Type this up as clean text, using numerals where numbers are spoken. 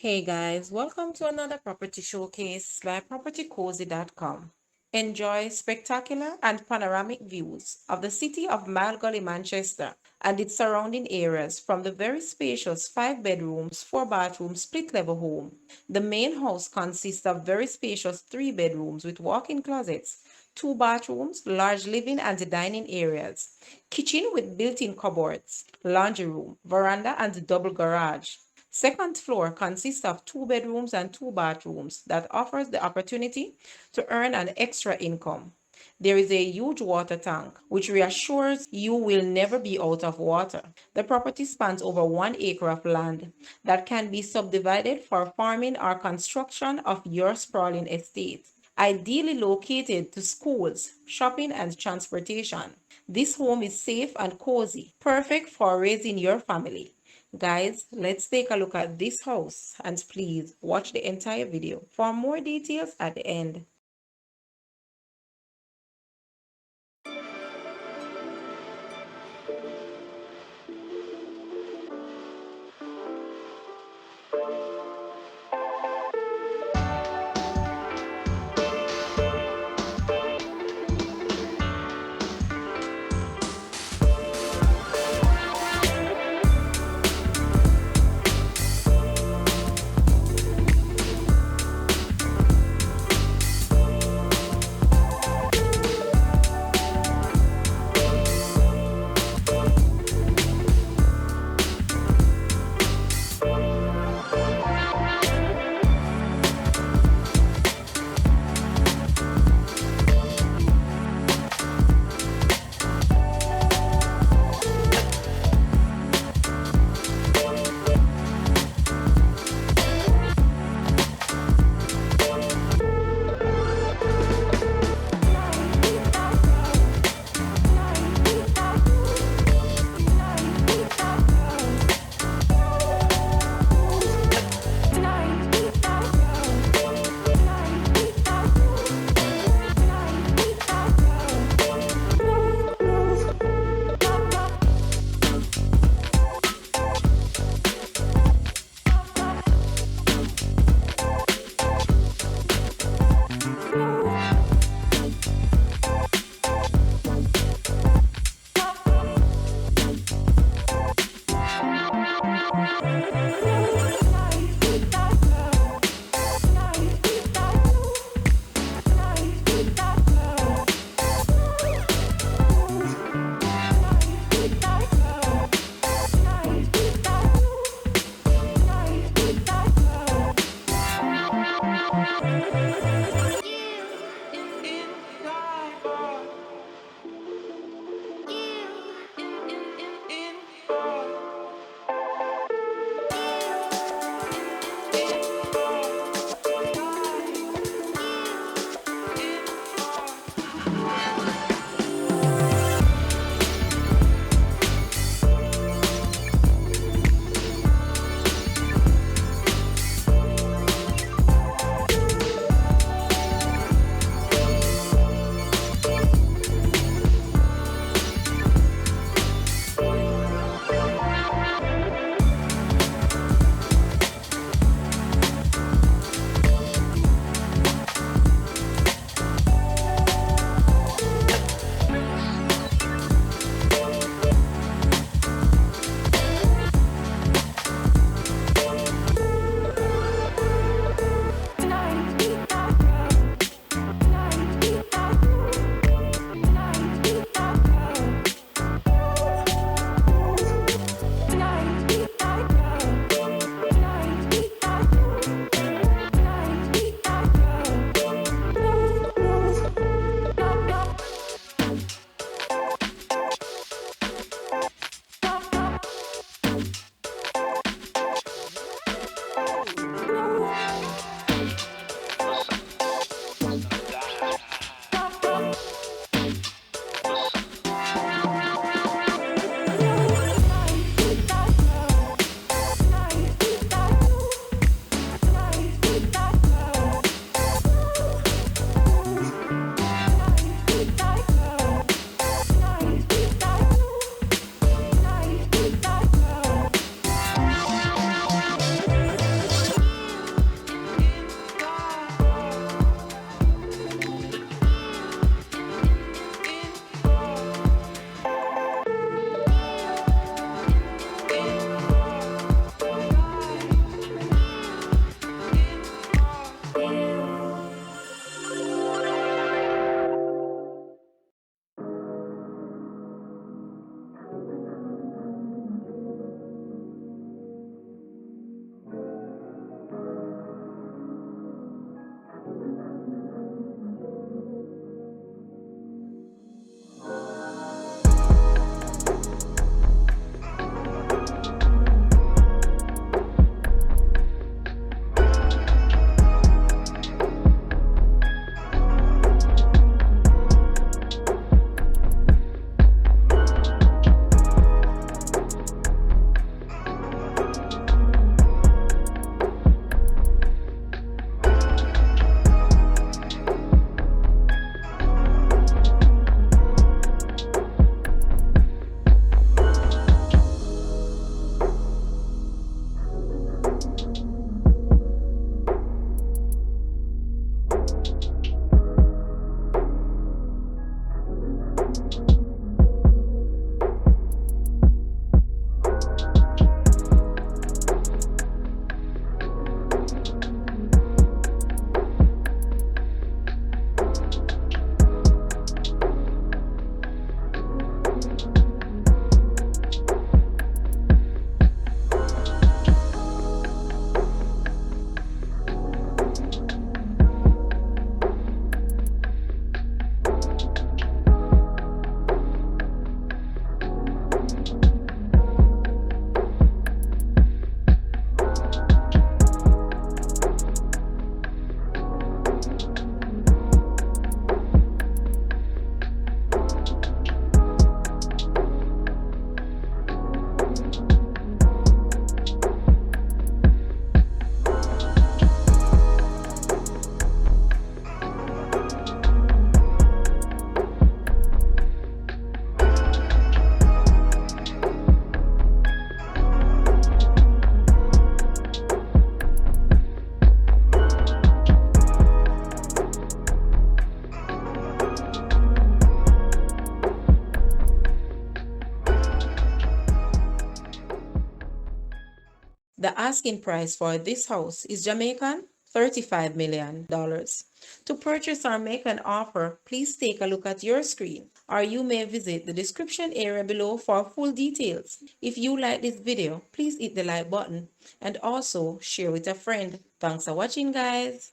Hey guys, welcome to another property showcase by propertycozy.com. Enjoy spectacular and panoramic views of the city of Gully, Manchester and its surrounding areas from the very spacious 5 bedrooms, 4 bathroom split level home. The main house consists of very spacious 3 bedrooms with walk-in closets, 2 bathrooms, large living and dining areas, kitchen with built-in cupboards, laundry room, veranda and double garage. Second floor consists of 2 bedrooms and 2 bathrooms that offers the opportunity to earn an extra income. There is a huge water tank, which reassures you will never be out of water. The property spans over 1 acre of land that can be subdivided for farming or construction of your sprawling estate. Ideally located to schools, shopping, and transportation, this home is safe and cozy, perfect for raising your family. Guys, let's take a look at this house and please watch the entire video for more details at the end. asking price for this house is Jamaican $35 million. To purchase or make an offer, please take a look at your screen, or you may visit the description area below for full details. If you like this video, please hit the like button and also share with a friend. Thanks for watching, guys.